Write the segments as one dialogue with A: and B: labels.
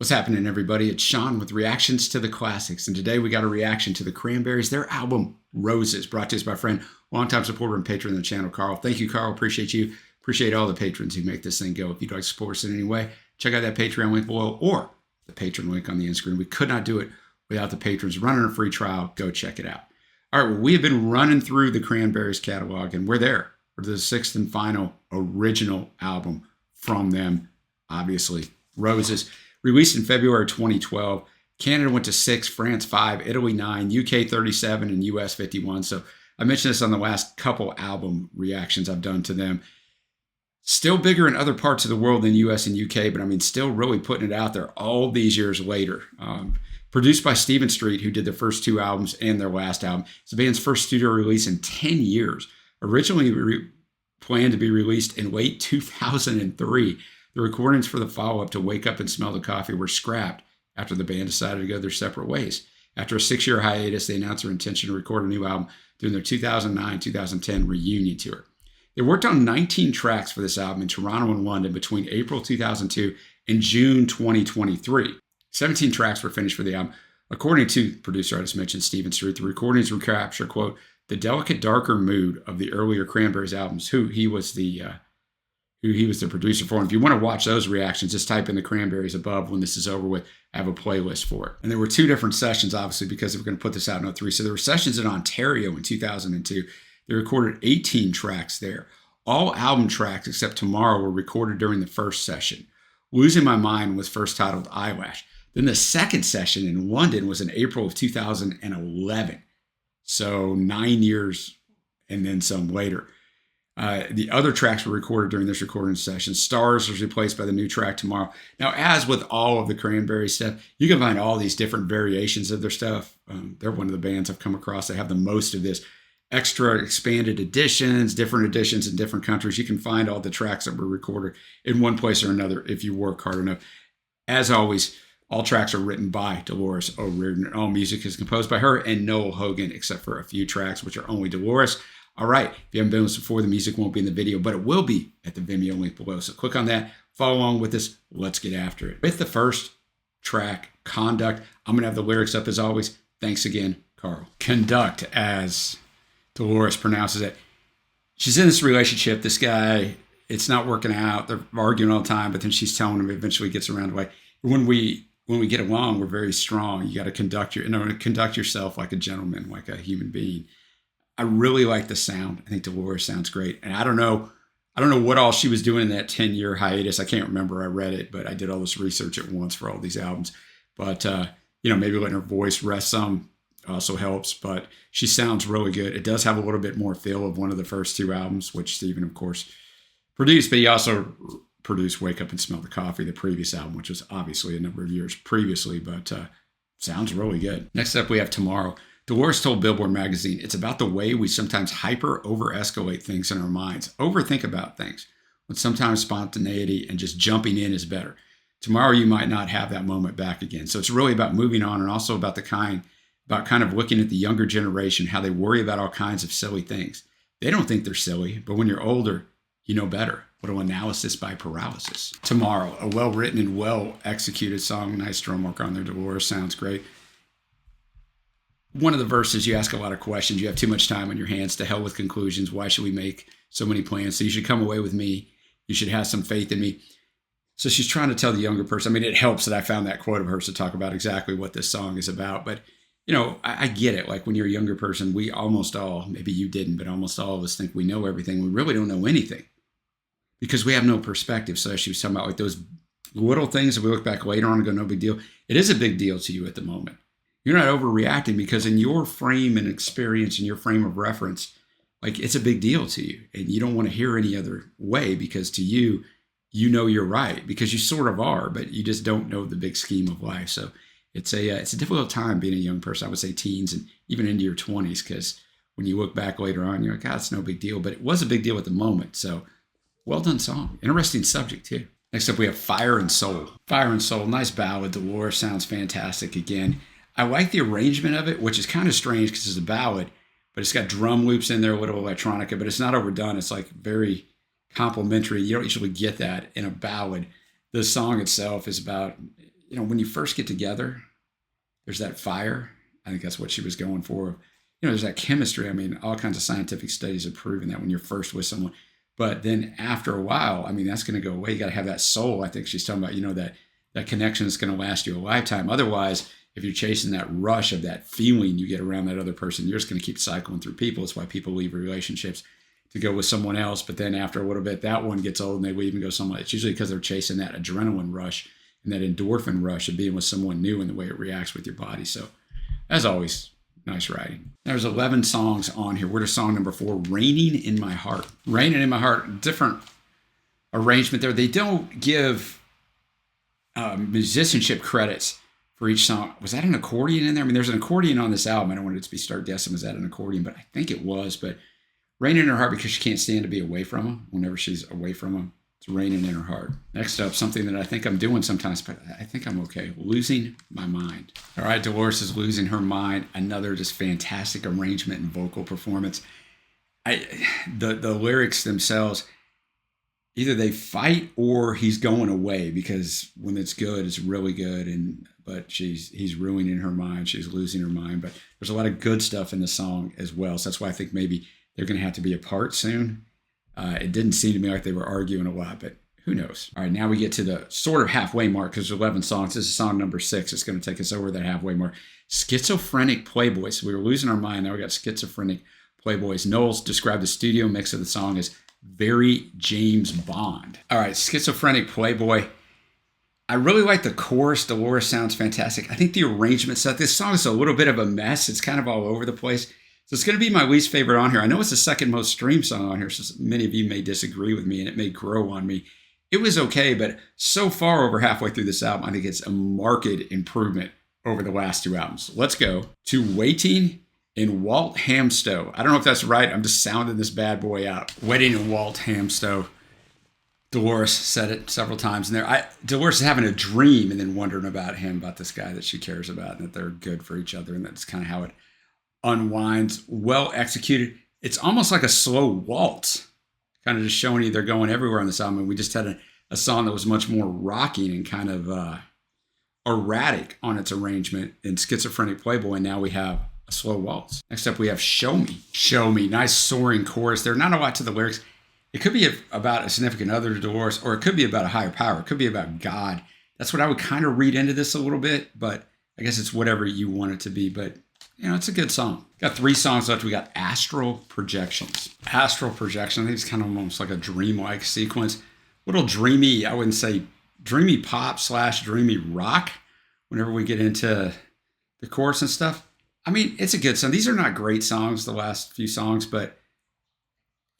A: What's happening, everybody? It's Sean with Reactions to the Classics, and today we got a reaction to the Cranberries, their album Roses, brought to us by a friend, longtime supporter and patron of the channel, Carl. Thank you, Carl. Appreciate you. Appreciate all the patrons who make this thing go. If you'd like to support us in any way, check out that Patreon link below or the Patron link on the end screen. We could not do it without the patrons. Running a free trial. Go check it out. All right, well, we have been running through the Cranberries catalog, and we're there for the sixth and final original album from them, obviously, Roses. Released in February 2012, Canada went to 6, France 5, Italy 9, UK 37, and US 51. So I mentioned this on the last couple album reactions I've done to them. Still bigger in other parts of the world than US and UK, but I mean, still really putting it out there all these years later. Produced by Stephen Street, who did the first two albums and their last album. It's the band's first studio release in 10 years. Originally planned to be released in late 2003. The recordings for the follow-up to Wake Up and Smell the Coffee were scrapped after the band decided to go their separate ways. After a 6-year hiatus, they announced their intention to record a new album during their 2009-2010 reunion tour. They worked on 19 tracks for this album in Toronto and London between April 2002 and June 2023. 17 tracks were finished for the album. According to producer I just mentioned, Stephen Street, the recordings recapture, quote, the delicate, darker mood of the earlier Cranberries albums, who he was the producer for. And if you want to watch those reactions, just type in the Cranberries above when this is over with. I have a playlist for it. And there were two different sessions, obviously, because we're going to put this out in 2003. So there were sessions in Ontario in 2002. They recorded 18 tracks there. All album tracks except Tomorrow were recorded during the first session. Losing My Mind was first titled Eyelash. Then the second session in London was in April of 2011. So 9 years and then some later. The other tracks were recorded during this recording session. Stars was replaced by the new track Tomorrow. Now, as with all of the Cranberry stuff, you can find all these different variations of their stuff. They're one of the bands I've come across that have the most of this. Extra expanded editions, different editions in different countries. You can find all the tracks that were recorded in one place or another if you work hard enough. As always, all tracks are written by Dolores O'Riordan, and all music is composed by her and Noel Hogan, except for a few tracks, which are only Dolores. All right, if you haven't been with us before, the music won't be in the video, but it will be at the Vimeo link below. So click on that, follow along with us. Let's get after it. With the first track, Conduct, I'm going to have the lyrics up as always. Thanks again, Carl. Conduct, as Dolores pronounces it. She's in this relationship. This guy, it's not working out. They're arguing all the time, but then she's telling him, eventually gets around the way. When we get along, we're very strong. You got to conduct yourself like a gentleman, like a human being. I really like the sound. I think Dolores sounds great. And I don't know what all she was doing in that 10-year hiatus. I can't remember. I read it, but I did all this research at once for all these albums. But, maybe letting her voice rest some also helps. But she sounds really good. It does have a little bit more feel of one of the first two albums, which Stephen, of course, produced. But he also produced Wake Up and Smell the Coffee, the previous album, which was obviously a number of years previously. But sounds really good. Next up, we have Tomorrow. Dolores told Billboard magazine, it's about the way we sometimes over-escalate things in our minds, overthink about things, when sometimes spontaneity and just jumping in is better. Tomorrow you might not have that moment back again. So it's really about moving on, and also about kind of looking at the younger generation, how they worry about all kinds of silly things. They don't think they're silly, but when you're older, you know better. Little analysis by paralysis. Tomorrow, a well-written and well-executed song. Nice drum work on there. Dolores sounds great. One of the verses, you ask a lot of questions. You have too much time on your hands. To hell with conclusions. Why should we make so many plans? So you should come away with me. You should have some faith in me. So she's trying to tell the younger person. I mean, it helps that I found that quote of hers to talk about exactly what this song is about. But, I get it. Like when you're a younger person, we almost all, maybe you didn't, but almost all of us think we know everything. We really don't know anything because we have no perspective. So she was talking about like those little things that we look back later on and go, no big deal. It is a big deal to you at the moment. You're not overreacting because in your frame and experience and your frame of reference, like it's a big deal to you. And you don't want to hear any other way because to you, you're right because you sort of are, but you just don't know the big scheme of life. So it's a difficult time being a young person. I would say teens and even into your 20s, because when you look back later on, you're like, God, it's no big deal. But it was a big deal at the moment. So well done song. Interesting subject too. Next up, we have Fire and Soul. Fire and Soul, nice ballad. Dolores sounds fantastic again. I like the arrangement of it, which is kind of strange because it's a ballad, but it's got drum loops in there, a little electronica, but it's not overdone. It's like very complimentary. You don't usually get that in a ballad. The song itself is about, when you first get together, there's that fire. I think that's what she was going for. There's that chemistry. I mean, all kinds of scientific studies have proven that when you're first with someone. But then after a while, I mean, that's going to go away. You got to have that soul. I think she's talking about, that connection is going to last you a lifetime. Otherwise, if you're chasing that rush of that feeling you get around that other person, you're just going to keep cycling through people. It's why people leave relationships to go with someone else. But then after a little bit, that one gets old and they leave and go somewhere. It's usually because they're chasing that adrenaline rush and that endorphin rush of being with someone new and the way it reacts with your body. So as always, nice writing. There's 11 songs on here. We're to song number 4, Raining in My Heart. Raining in My Heart, different arrangement there. They don't give musicianship credits for each song. Was that an accordion in there? I mean, there's an accordion on this album. I don't want it to start guessing, was that an accordion? But I think it was. But Raining in Her Heart, because she can't stand to be away from him. Whenever she's away from him, it's raining in her heart. Next up, something that I think I'm doing sometimes, but I think I'm okay. Losing My Mind. All right, Dolores is losing her mind. Another just fantastic arrangement and vocal performance. The lyrics themselves, either they fight or he's going away, because when it's good, it's really good. But he's ruining her mind. She's losing her mind. But there's a lot of good stuff in the song as well. So that's why I think maybe they're going to have to be apart soon. It didn't seem to me like they were arguing a lot, but who knows? All right, now we get to the sort of halfway mark, because there's 11 songs. This is song number 6. It's going to take us over that halfway mark. Schizophrenic Playboys. So we were losing our mind. Now we got Schizophrenic Playboys. Knowles described the studio mix of the song as very James Bond. All right, Schizophrenic Playboy. I really like the chorus. Dolores sounds fantastic. I think the arrangement stuff, this song is a little bit of a mess. It's kind of all over the place. So it's going to be my least favorite on here. I know it's the second most streamed song on here, so many of you may disagree with me, and it may grow on me. It was okay, but so far over halfway through this album, I think it's a marked improvement over the last 2 albums. Let's go to Waiting in Walthamstow. I don't know if that's right. I'm just sounding this bad boy out. Waiting in Walthamstow. Dolores said it several times in there. Dolores is having a dream and then wondering about him, about this guy that she cares about, and that they're good for each other, and that's kind of how it unwinds. Well executed. It's almost like a slow waltz, kind of just showing you they're going everywhere on this album. And we just had a song that was much more rocking and kind of erratic on its arrangement in Schizophrenic Playboy, and now we have a slow waltz. Next up, we have Show Me. Show Me. Nice soaring chorus. There's not a lot to the lyrics. It could be about a significant other to Dolores, or it could be about a higher power. It could be about God. That's what I would kind of read into this a little bit, but I guess it's whatever you want it to be. But it's a good song. Got 3 songs left. We got Astral Projections. Astral Projection, I think it's kind of almost like a dreamlike sequence. A little dreamy, I wouldn't say dreamy pop / dreamy rock whenever we get into the chorus and stuff. I mean, it's a good song. These are not great songs, the last few songs, but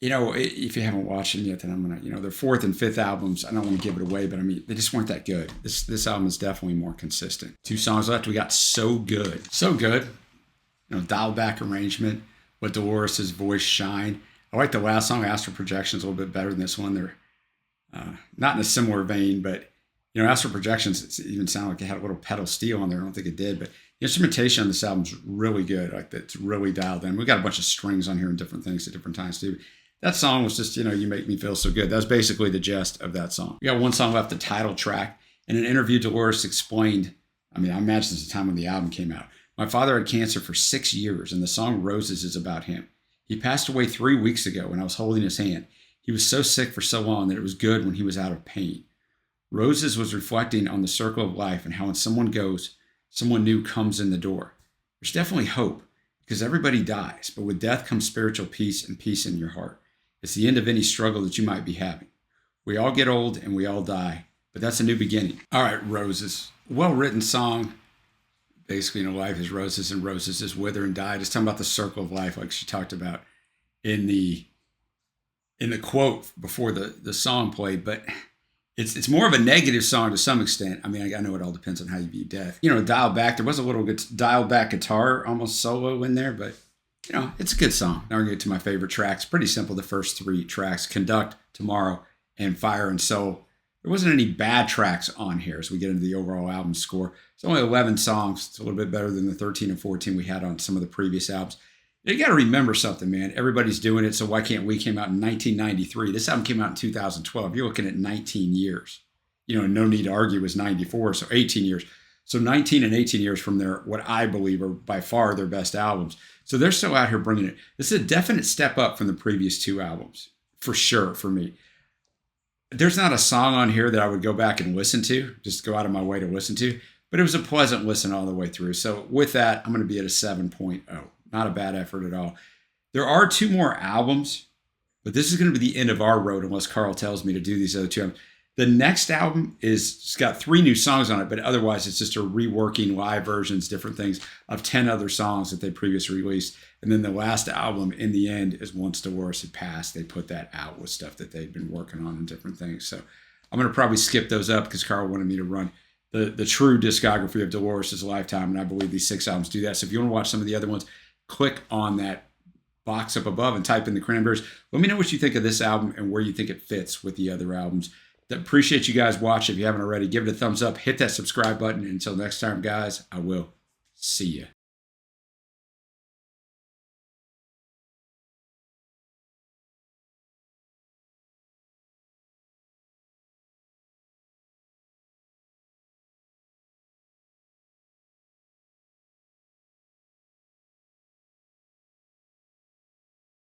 A: if you haven't watched them yet, then I'm going to, their 4th and 5th albums, I don't want to give it away, but I mean, they just weren't that good. This album is definitely more consistent. 2 songs left. We got So Good. So Good. Dialed back arrangement, let Dolores' voice shine. I like the last song, Astral Projections, a little bit better than this one. They're not in a similar vein, but Astral Projections, it even sounded like it had a little pedal steel on there. I don't think it did, but the instrumentation on this album is really good. Like, it's really dialed in. We got a bunch of strings on here and different things at different times too. That song was just, You Make Me Feel So Good. That was basically the gist of that song. We got 1 song left, the title track. In an interview, Dolores explained, I imagine this is the time when the album came out. My father had cancer for 6 years, and the song Roses is about him. He passed away 3 weeks ago when I was holding his hand. He was so sick for so long that it was good when he was out of pain. Roses was reflecting on the circle of life and how when someone goes, someone new comes in the door. There's definitely hope, because everybody dies, but with death comes spiritual peace and peace in your heart. It's the end of any struggle that you might be having. We all get old and we all die, but that's a new beginning. All right, Roses. Well-written song. Basically, life is roses and roses is wither and die. Just talking about the circle of life, like she talked about in the quote before the song played. But it's more of a negative song to some extent. I mean, I know it all depends on how you view death. Dialed back. There was a little good dialed back guitar, almost solo in there, but it's a good song. Now we're going to get to my favorite tracks. Pretty simple. The first 3 tracks: Conduct, Tomorrow, and Fire and Soul. There wasn't any bad tracks on here as we get into the overall album score. It's only 11 songs. It's a little bit better than the 13 and 14 we had on some of the previous albums. You got to remember something, man. Everybody's doing it, so why can't we? Came out in 1993. This album came out in 2012. You're looking at 19 years. No Need to Argue was 94, so 18 years. So 19 and 18 years from their, what I believe are by far their best albums. So they're still out here bringing it. This is a definite step up from the previous two albums, for sure, for me. There's not a song on here that I would go back and listen to, just go out of my way to listen to, but it was a pleasant listen all the way through. So with that, I'm going to be at a 7.0. Not a bad effort at all. There are two more albums, but this is going to be the end of our road unless Carl tells me to do these other two albums. The next album it's got 3 new songs on it, but otherwise it's just a reworking, live versions, different things of 10 other songs that they previously released. And then the last album in the end is once Dolores had passed. They put that out with stuff that they'd been working on and different things. So I'm going to probably skip those up because Carl wanted me to run the true discography of Dolores' lifetime. And I believe these 6 albums do that. So if you want to watch some of the other ones, click on that box up above and type in the Cranberries. Let me know what you think of this album and where you think it fits with the other albums. Appreciate you guys watching. If you haven't already, give it a thumbs up, hit that subscribe button. Until next time, guys, I will see you.